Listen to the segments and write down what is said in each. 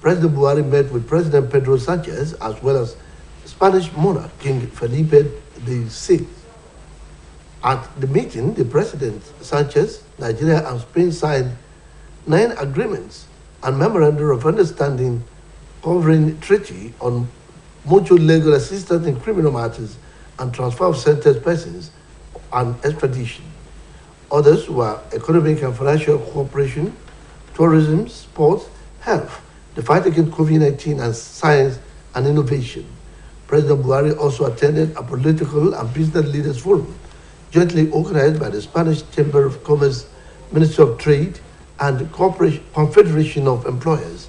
President Buhari met with President Pedro Sanchez as well as Spanish monarch King Felipe VI. At the meeting, the President Sanchez, Nigeria, and Spain signed 9 agreements and memorandum of understanding covering treaty on mutual legal assistance in criminal matters and transfer of sentenced persons and extradition. Others were economic and financial cooperation, tourism, sports, health, the fight against COVID-19, and science and innovation. President Buhari also attended a political and business leaders forum jointly organized by the Spanish Chamber of Commerce, Ministry of Trade, and the Confederation of Employers.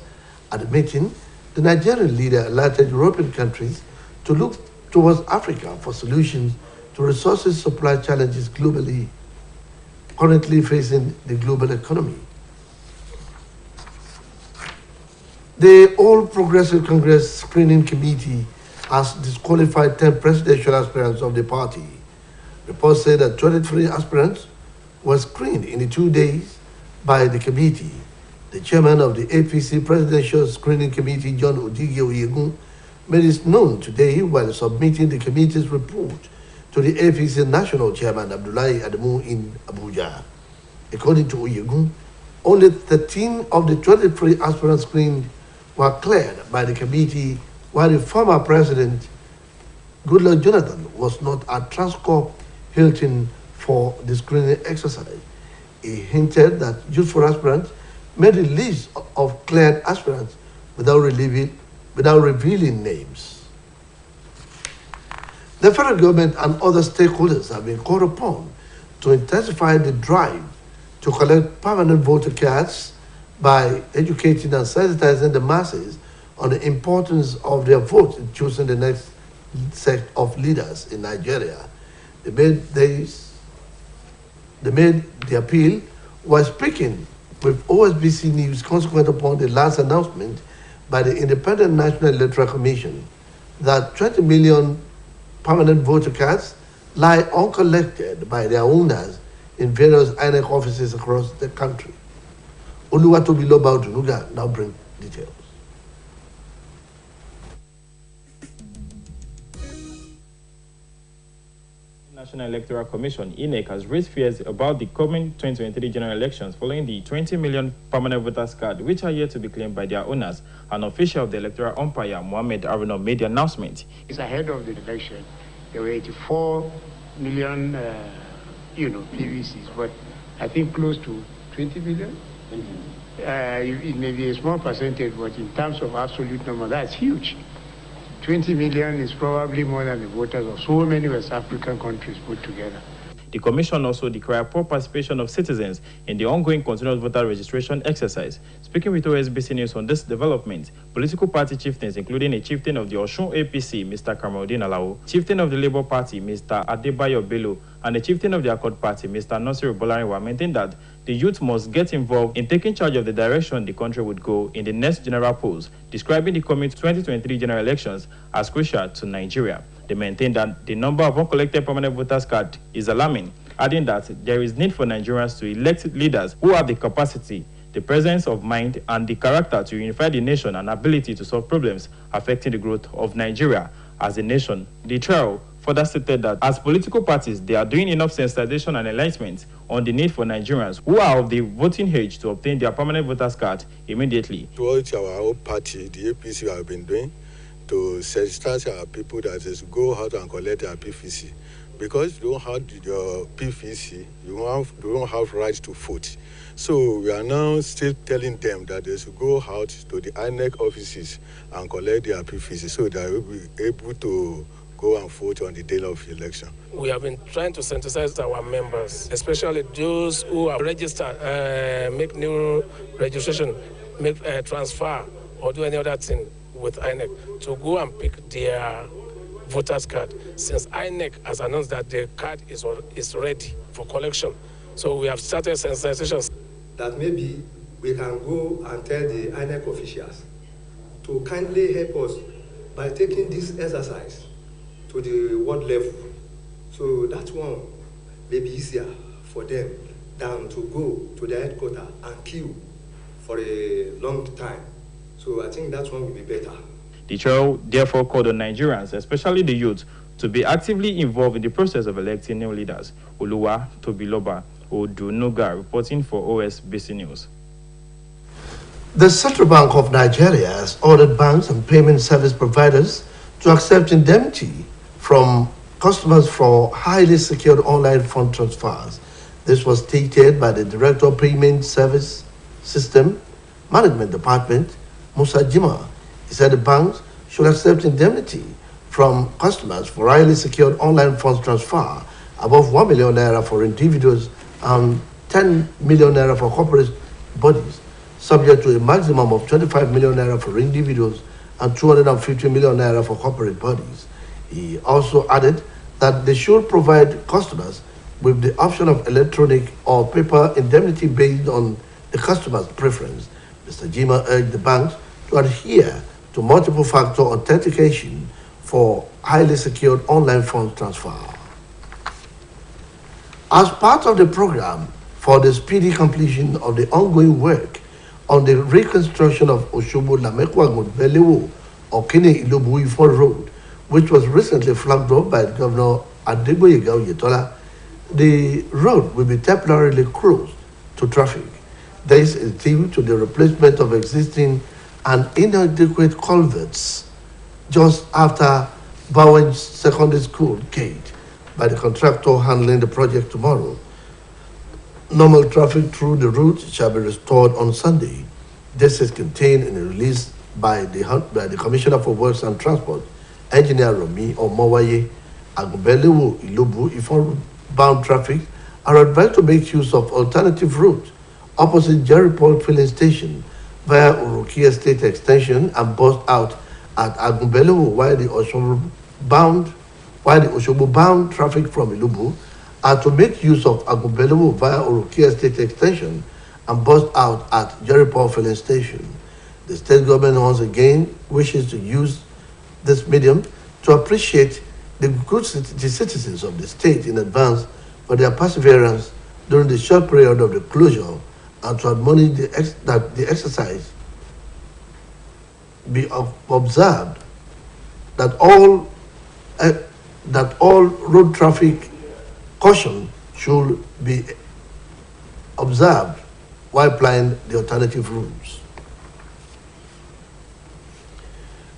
At the meeting, the Nigerian leader alerted European countries to look towards Africa for solutions to resources supply challenges globally currently facing the global economy. The All Progressive Congress Screening Committee has disqualified 10 presidential aspirants of the party. Reports say that 23 aspirants were screened in the 2 days by the committee. The chairman of the APC Presidential Screening Committee, John Odige Oyegun, made it known today while submitting the committee's report to the APC National Chairman, Abdullahi Adamu, in Abuja. According to Oyegun, only 13 of the 23 aspirants screened were cleared by the committee, while the former president, Goodluck Jonathan, was not at Transcorp Hilton for the screening exercise. He hinted that youthful aspirants made a list of cleared aspirants without revealing names. The federal government and other stakeholders have been called upon to intensify the drive to collect permanent voter cards by educating and sensitizing the masses on the importance of their vote in choosing the next set of leaders in Nigeria. They made the appeal while speaking with OSBC News consequent upon the last announcement by the Independent National Electoral Commission that 20 million permanent voter cards lie uncollected by their owners in various INEC offices across the country. Oluwatobi Loba Odunuga now bring details. National Electoral Commission, INEC, has raised fears about the coming 2023 general elections following the 20 million permanent voters card, which are yet to be claimed by their owners. An official of the electoral umpire, Mohammed Aruna, made the announcement. It's ahead of the election. There were 84 million, PVCs, but I think close to 20 million. It may be a small percentage, but in terms of absolute number, that's huge. 20 million is probably more than the voters of so many West African countries put together. The Commission also declared poor participation of citizens in the ongoing continuous voter registration exercise. Speaking with OSBC News on this development, political party chieftains, including a chieftain of the Osun APC, Mr. Kamaldeen Alao, chieftain of the Labour Party, Mr. Adebayo Bello, and the chieftain of the Accord Party, Mr. Nasiru Bolarinwa, maintained that the youth must get involved in taking charge of the direction the country would go in the next general polls, describing the coming 2023 general elections as crucial to Nigeria. They maintain that the number of uncollected permanent voters card is alarming, adding that there is need for Nigerians to elect leaders who have the capacity, the presence of mind, and the character to unify the nation and ability to solve problems affecting the growth of Nigeria as a nation. The trial further stated that as political parties, they are doing enough sensitization and enlightenment on the need for Nigerians who are of the voting age to obtain their permanent voters card immediately. What our own party, the APC, have been doing to sensitize our people that is go out and collect their PVC. Because you don't have your PVC, you don't have right to vote. So we are now still telling them that they should go out to the INEC offices and collect their PVC so they will be able to go and vote on the day of election. We have been trying to sensitize our members, especially those who are registered, make new registration, make transfer, or do any other thing with INEC to go and pick their voters card, since INEC has announced that the card is ready for collection. So we have started sensitizations. That maybe we can go and tell the INEC officials to kindly help us by taking this exercise to the world level. So that one may be easier for them than to go to the headquarters and queue for a long time So I think that one will be better. The trial therefore called on Nigerians, especially the youth, to be actively involved in the process of electing new leaders. Oluwa Tobiloba Odunuga reporting for OSBC News. The Central Bank of Nigeria has ordered banks and payment service providers to accept indemnity from customers for highly secured online fund transfers. This was stated by the Director of Payment Service System Management Department, Musa Jima. He said the banks should accept indemnity from customers for highly secured online funds transfer above 1 million naira for individuals and 10 million naira for corporate bodies, subject to a maximum of 25 million naira for individuals and 250 million naira for corporate bodies. He also added that they should provide customers with the option of electronic or paper indemnity based on the customer's preference. Mr. Jima urged the banks to adhere to multiple factor authentication for highly secured online funds transfer. As part of the program for the speedy completion of the ongoing work on the reconstruction of Osogbo-Lamekwa-Belewo or Kene-Ilobu-Ifon Road, which was recently flagged up by Governor Adegboyega Oyetola, the road will be temporarily closed to traffic. This is due to the replacement of existing and inadequate culverts just after Bowen Secondary School gate by the contractor handling the project tomorrow. Normal traffic through the route shall be restored on Sunday. This is contained in a release by the Commissioner for Works and Transport, Engineer Romi Omowaye. Agunbelewo Ilobu Ifon bound traffic are advised to make use of alternative routes opposite Jerry Paul filling station via Uroki Estate Extension and bust out at Agunbelewo while the Osogbo bound traffic from Ilobu are to make use of Agunbelewo via Uroki Estate Extension and bust out at Jerry Paul filling station. The state government once again wishes to use this medium to appreciate the citizens of the state in advance for their perseverance during the short period of the closure and to admonish that the exercise be observed, that all road traffic caution should be observed while applying the alternative routes.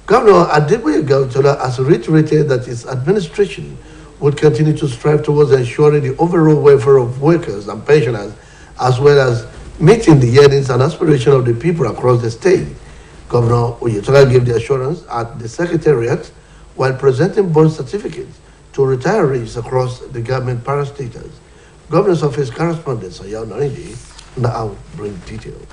Governor Adegboyega Oyetola has reiterated that his administration would continue to strive towards ensuring the overall welfare of workers and pensioners, as well as meeting the yearnings and aspirations of the people across the state. Governor Oyetola gave the assurance at the Secretariat while presenting birth certificates to retirees across the government parastatals. Governor's Office correspondent Sayao Narindi now bring details.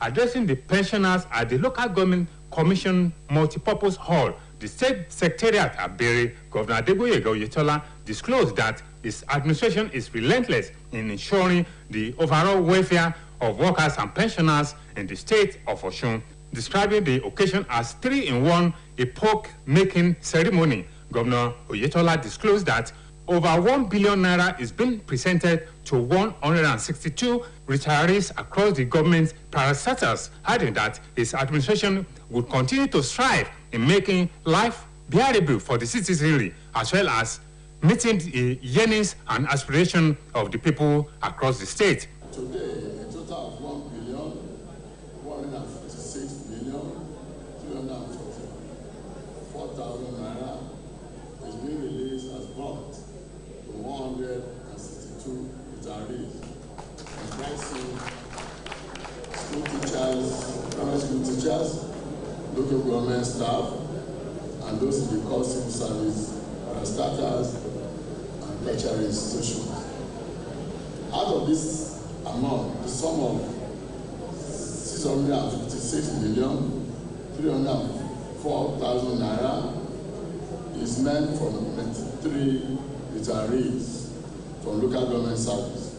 Addressing the pensioners at the local government commission multipurpose hall, the state secretariat at Bere, Governor Adegboyega Oyetola disclosed that his administration is relentless in ensuring the overall welfare of workers and pensioners in the state of Osun. Describing the occasion as 3-in-1 epoch-making ceremony, Governor Oyetola disclosed that over 1 billion naira is being presented to 162 retirees across the government's parastatals, adding that his administration would continue to strive in making life bearable for the citizenry, as well as meeting the yearnings and aspirations of the people across the state. Today, a total of 1,156,344,000 naira is being released as bond to 162 retirees, comprising school teachers, primary school teachers, local government staff, and those in the core civil service, starters, and tertiary institutions. Out of this amount, the sum of 656,304,000 naira is meant for 23 retirees from local government service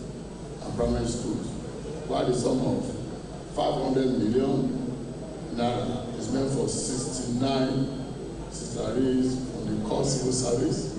and primary schools, while the sum of 500 million naira is meant for 69 retirees from the core civil service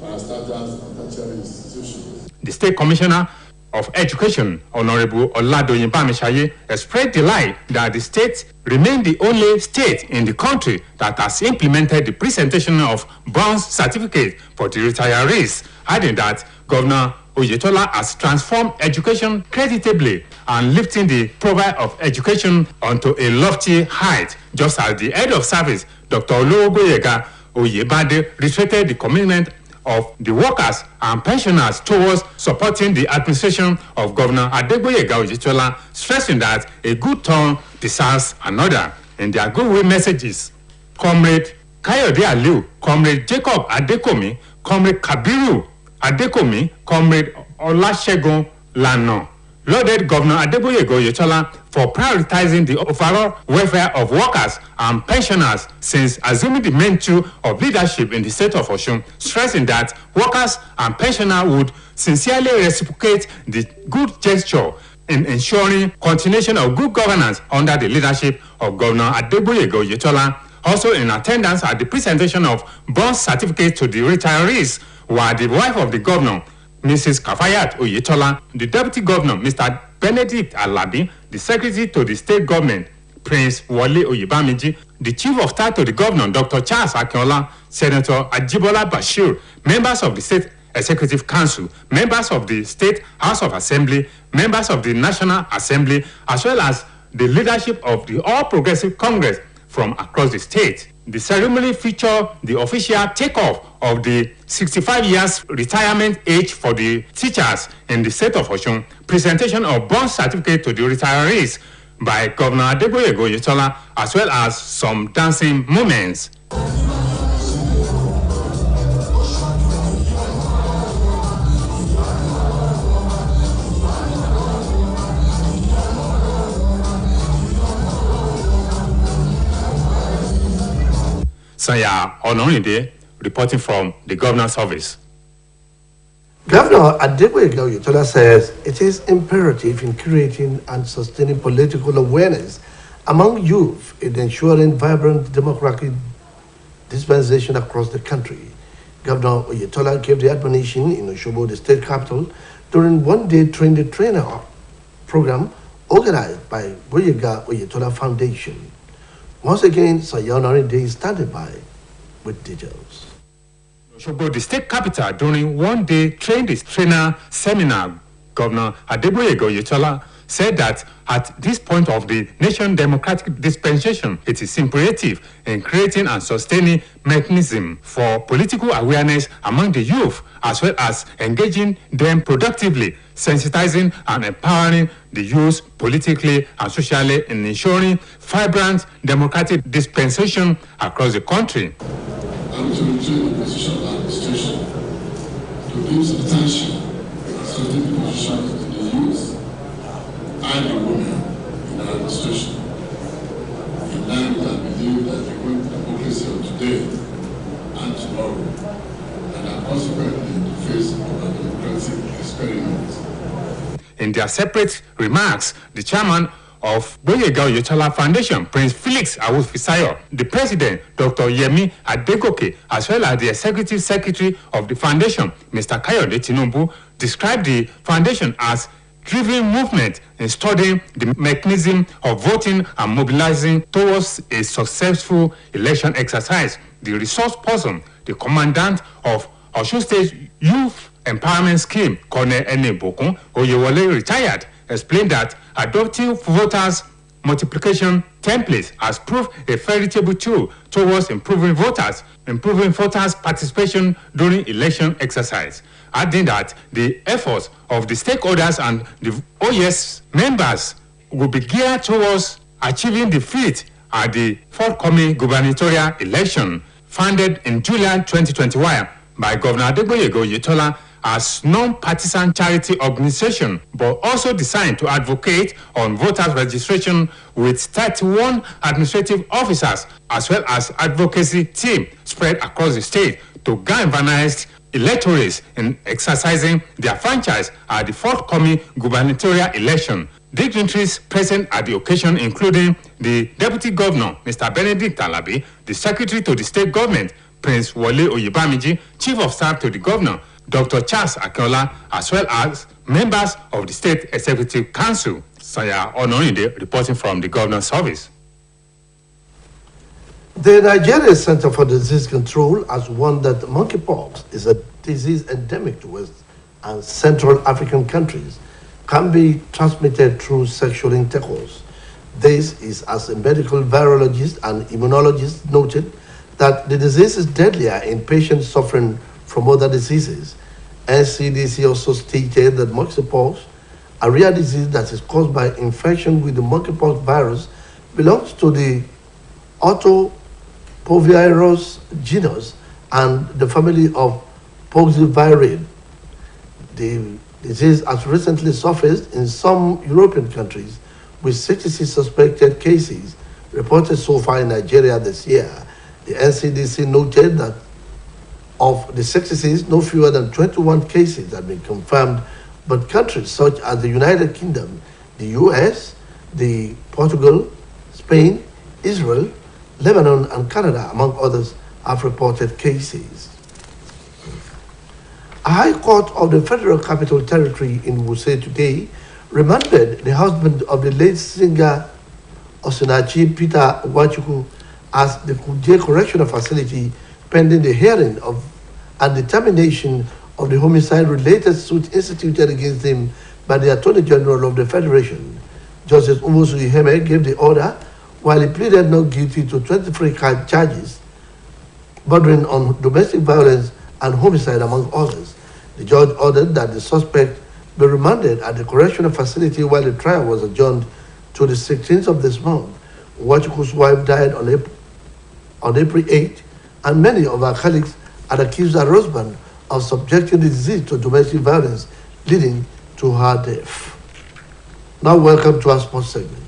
parastatals, and tertiary institutions. The State Commissioner of Education, Honorable Oladoyin Bamishaye, expressed delight that the state remained the only state in the country that has implemented the presentation of bronze certificate for the retirees, adding that Governor Oyetola has transformed education creditably and lifting the profile of education onto a lofty height, just as the head of service, Dr. Oluwogoyega Oyebade, reiterated the commitment of the workers and pensioners towards supporting the administration of Governor Adegboyega Oyetola, stressing that a good turn deserves another. In their goodwill messages, Comrade Kayode Aliu, Comrade Jacob Adekomi, Comrade Kabiru Adekomi, Comrade Olasegun Lano lauded Governor Adegboyega Oyetola for prioritizing the overall welfare of workers and pensioners since assuming the mantle of leadership in the state of Osun, stressing that workers and pensioners would sincerely reciprocate the good gesture in ensuring continuation of good governance under the leadership of Governor Adegboyega Oyetola. Also in attendance at the presentation of bronze certificates to the retirees were the wife of the governor, Mrs. Kafayat Oyetola, the Deputy Governor, Mr. Benedict Alabi, the Secretary to the State Government, Prince Wale Oyebamiji, the Chief of Staff to the Governor, Dr. Charles Akinola, Senator Ajibola Bashir, members of the State Executive Council, members of the State House of Assembly, members of the National Assembly, as well as the leadership of the All Progressive Congress from across the state. The ceremony featured the official takeoff of the 65 years retirement age for the teachers in the state of Osun, presentation of bronze certificate to the retirees by Governor Adegboyega Oyetola, as well as some dancing moments. Saya Onorinde, reporting from the governor's office. Governor Adegboyega Oyetola says it is imperative in creating and sustaining political awareness among youth in ensuring vibrant democratic dispensation across the country. Governor Oyetola gave the admonition in Osogbo, the state capital, during one-day train-the-trainer program organized by Boyega Oyetola Foundation. Once again, Sayonari Day is standing by with details. Osogbo, the state capital, during one-day train-the-trainer seminar, Governor Adegboyega Oyetola said that at this point of the nation's democratic dispensation, it is imperative in creating and sustaining mechanism for political awareness among the youth, as well as engaging them productively, sensitizing and empowering the youth politically and socially in ensuring vibrant democratic dispensation across the country. And to retain the position of administration, to give substantial and strategic positions to the youth and the women in our administration, in line with our belief that the great democracy of today and tomorrow, and are consequently in the face of a democratic experiment. In their separate remarks, the chairman of Boyega Oyetola Foundation, Prince Felix Awufisayo, the president, Dr. Yemi Adegoke, as well as the executive secretary of the foundation, Mr. Kayode Tinubu, described the foundation as driven movement in studying the mechanism of voting and mobilizing towards a successful election exercise. The resource person, the commandant of Osun State Youth Empowerment Scheme, Colonel Ene Bokun Oyewole, retired, explained that adopting voters multiplication templates has proved a veritable tool towards improving voters participation during election exercise, adding that the efforts of the stakeholders and the OS members will be geared towards achieving defeat at the forthcoming gubernatorial election, founded in July 2021 by Governor Adegboyega Oyetola as non-partisan charity organization, but also designed to advocate on voters registration with 31 administrative officers, as well as advocacy team spread across the state to galvanize electorates in exercising their franchise at the forthcoming gubernatorial election. Dignitaries present at the occasion, including the Deputy Governor, Mr. Benedict Alabi, the Secretary to the State Government, Prince Wole Oyebamiji, Chief of Staff to the Governor, Dr. Charles Akinola, as well as members of the State Executive Council. Saya Onorinde reporting from the Governor's office. The Nigeria Center for Disease Control has warned that monkeypox is a disease endemic to West and Central African countries, can be transmitted through sexual intercourse. This is as a medical virologist and immunologist noted that the disease is deadlier in patients suffering from other diseases. NCDC also stated that monkeypox, a rare disease that is caused by infection with the monkeypox virus, belongs to the Otopovirus genus and the family of Poxviridae. The disease has recently surfaced in some European countries, with 66 suspected cases reported so far in Nigeria this year. The NCDC noted that of the 66, no fewer than 21 cases have been confirmed, but countries such as the United Kingdom, the US, Portugal, Spain, Israel, Lebanon, and Canada, among others, have reported cases. A High Court of the Federal Capital Territory in Wuse today remanded the husband of the late singer Osinachi Peter Nwachukwu as the Kuje Correctional Facility pending the hearing of and determination of the homicide-related suit instituted against him by the Attorney General of the Federation. Justice Umusu Iheme gave the order while he pleaded not guilty to 23 charges bordering on domestic violence and homicide, among others. The judge ordered that the suspect be remanded at the correctional facility while the trial was adjourned to the 16th of this month. Nwachukwu's wife died on April 8, and many of her colleagues had accused her husband of subjecting the disease to domestic violence, leading to her death. Now welcome to our sports segment.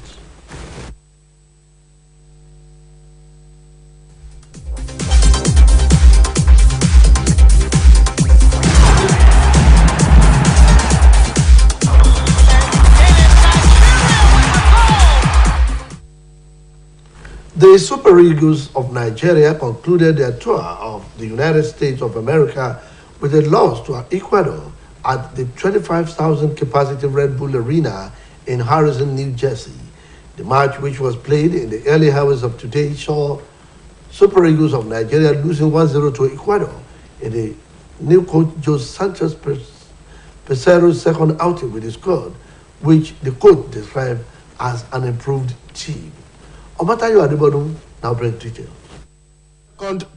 The Super Eagles of Nigeria concluded their tour of the United States of America with a loss to Ecuador at the 25,000 capacity Red Bull Arena in Harrison, New Jersey. The match, which was played in the early hours of today, saw Super Eagles of Nigeria losing 1-0 to Ecuador in the new coach Jose Sanchez Pesero's second outing with the squad, which the coach described as an improved team. Omatayo Adebodu now brings details.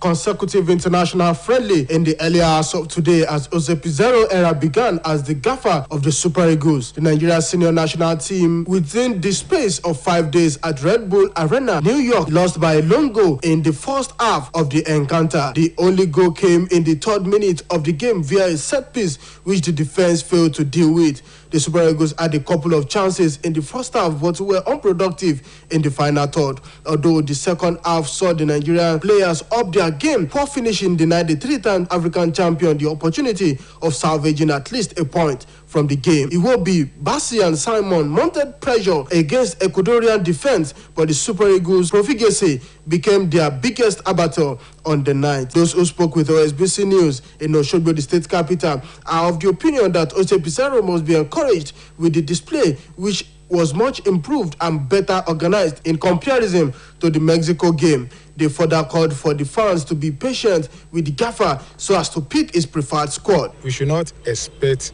Consecutive international friendly in the earlier hours of today as Jose Pizarro era began as the gaffer of the Super Eagles. The Nigeria senior national team, within the space of 5 days at Red Bull Arena, New York, lost by a lone goal in the first half of the encounter. The only goal came in the 3rd minute of the game via a set piece which the defense failed to deal with. The Super Eagles had a couple of chances in the first half but were unproductive in the final third. Although the second half saw the Nigerian players up their game, poor finishing denied the 3-time African champion the opportunity of salvaging at least a point from the game. Iwobi, Bassi and Simon mounted pressure against Ecuadorian defense, but the Super Eagles' profligacy became their biggest abattoir on the night. Those who spoke with OSBC News in Osogbo, the state capital, are of the opinion that Jose Pizarro must be encouraged with the display, which was much improved and better organized in comparison to the Mexico game. They further called for the fans to be patient with the gaffer so as to pick his preferred squad. We should not expect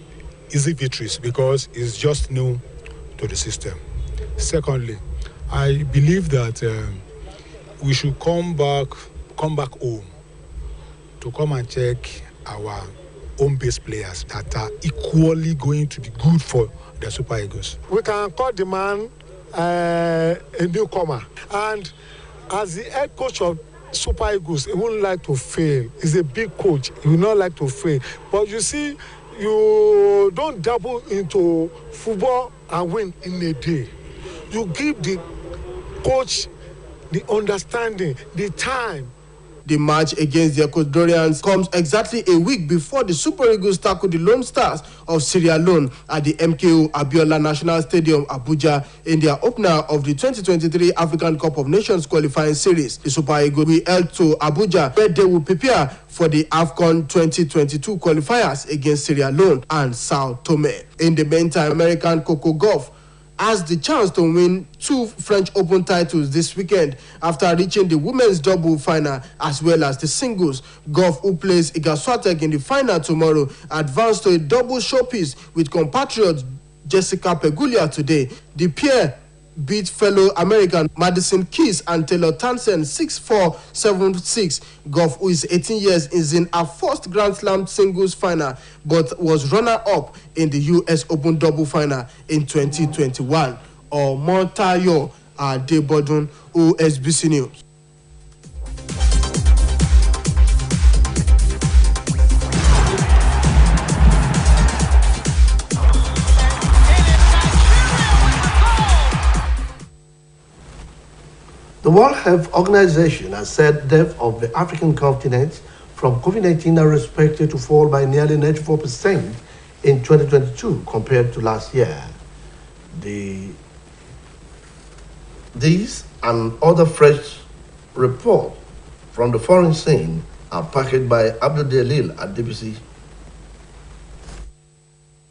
easy victories because it's just new to the system. Secondly, I believe that we should come back home to come and check our home-based players that are equally going to be good for the Super Eagles. We can call the man a newcomer, and as the head coach of Super Eagles, he wouldn't like to fail. He's a big coach. He would not like to fail. But you see, you don't dabble into football and win in a day. You give the coach the understanding, the time The match against the Ecuadorians comes exactly a week before the Super Eagles tackle the Lone Stars of Sierra Leone at the MKO Abiola National Stadium, Abuja, in their opener of the 2023 African Cup of Nations qualifying series. The Super Eagles will head to Abuja, where they will prepare for the AFCON 2022 qualifiers against Sierra Leone and Sao Tome. In the meantime, American Coco Golf has the chance to win 2 French Open titles this weekend after reaching the women's double final as well as the singles. Golf, who plays Iga Swiatek in the final tomorrow, advanced to a double showpiece with compatriot Jessica Pegula today. The pair beat fellow American Madison Keys and Taylor Townsend 6-4, 7-6. Golf, who is 18 years, is in her first Grand Slam singles final but was runner-up in the US Open double final in 2021. Omotayo Adebodun, OSBC News. The World Health Organization has said deaths of the African continent from COVID-19 are expected to fall by nearly 94% in 2022 compared to last year. These and other fresh reports from the foreign scene are packaged by Abdul Delil at DBC.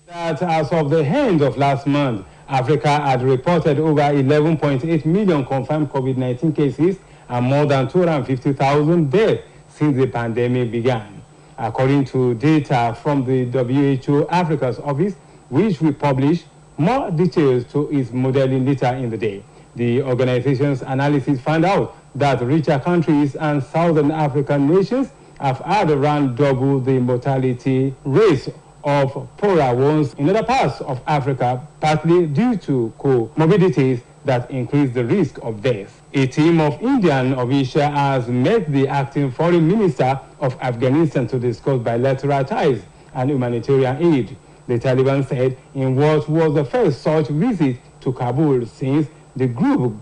That as of the end of last month, Africa had reported over 11.8 million confirmed COVID-19 cases and more than 250,000 deaths since the pandemic began. According to data from the WHO Africa's office, which will publish more details to its modeling later in the day, the organization's analysis found out that richer countries and southern African nations have had around double the mortality rates of poorer ones in other parts of Africa, partly due to comorbidities that increase the risk of death. A team of Indian officials has met the acting foreign minister of Afghanistan to discuss bilateral ties and humanitarian aid. The Taliban said in what was the first such visit to Kabul since the group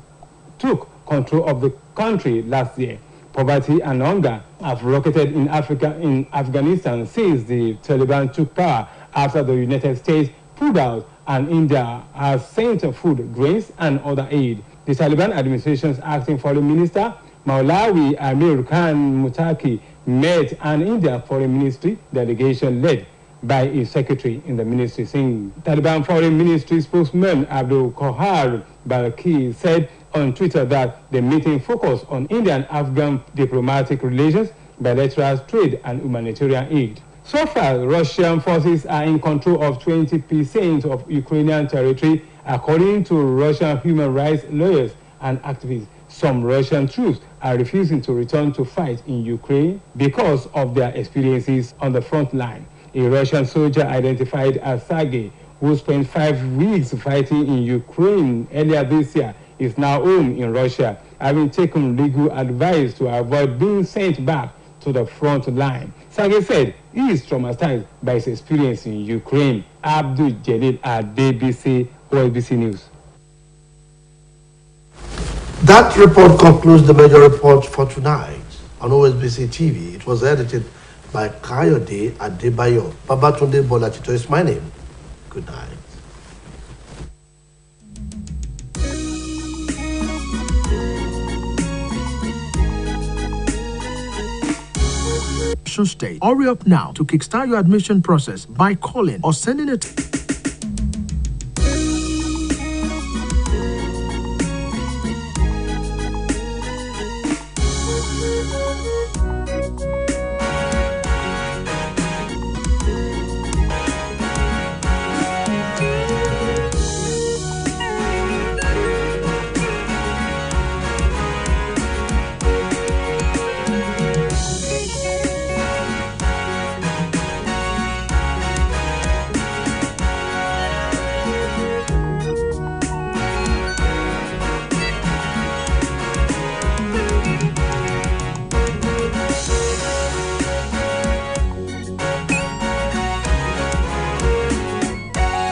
took control of the country last year. Poverty and hunger have rocketed in Afghanistan since the Taliban took power after the United States pulled out and India has sent food, grains, and other aid. The Taliban administration's acting foreign minister, Maulawi Amir Khan Mutaki, met an India foreign ministry delegation led by a secretary in the ministry. Taliban foreign ministry spokesman Abdul Kohar Balki said on Twitter that the meeting focused on Indian-Afghan diplomatic relations, bilateral trade, and humanitarian aid. So far, Russian forces are in control of 20% of Ukrainian territory, according to Russian human rights lawyers and activists. Some Russian troops are refusing to return to fight in Ukraine because of their experiences on the front line. A Russian soldier identified as Sergei, who spent 5 weeks fighting in Ukraine earlier this year, is now home in Russia, having taken legal advice to avoid being sent back to the front line. Sergei said he is traumatized by his experience in Ukraine. Abdul Jalil at DBC, OSBC News. That report concludes the major reports for tonight on OSBC TV. It was edited by Kayode Adebayo. Babatunde Bolatito is my name. Good night. State. Hurry up now to kickstart your admission process by calling or sending it.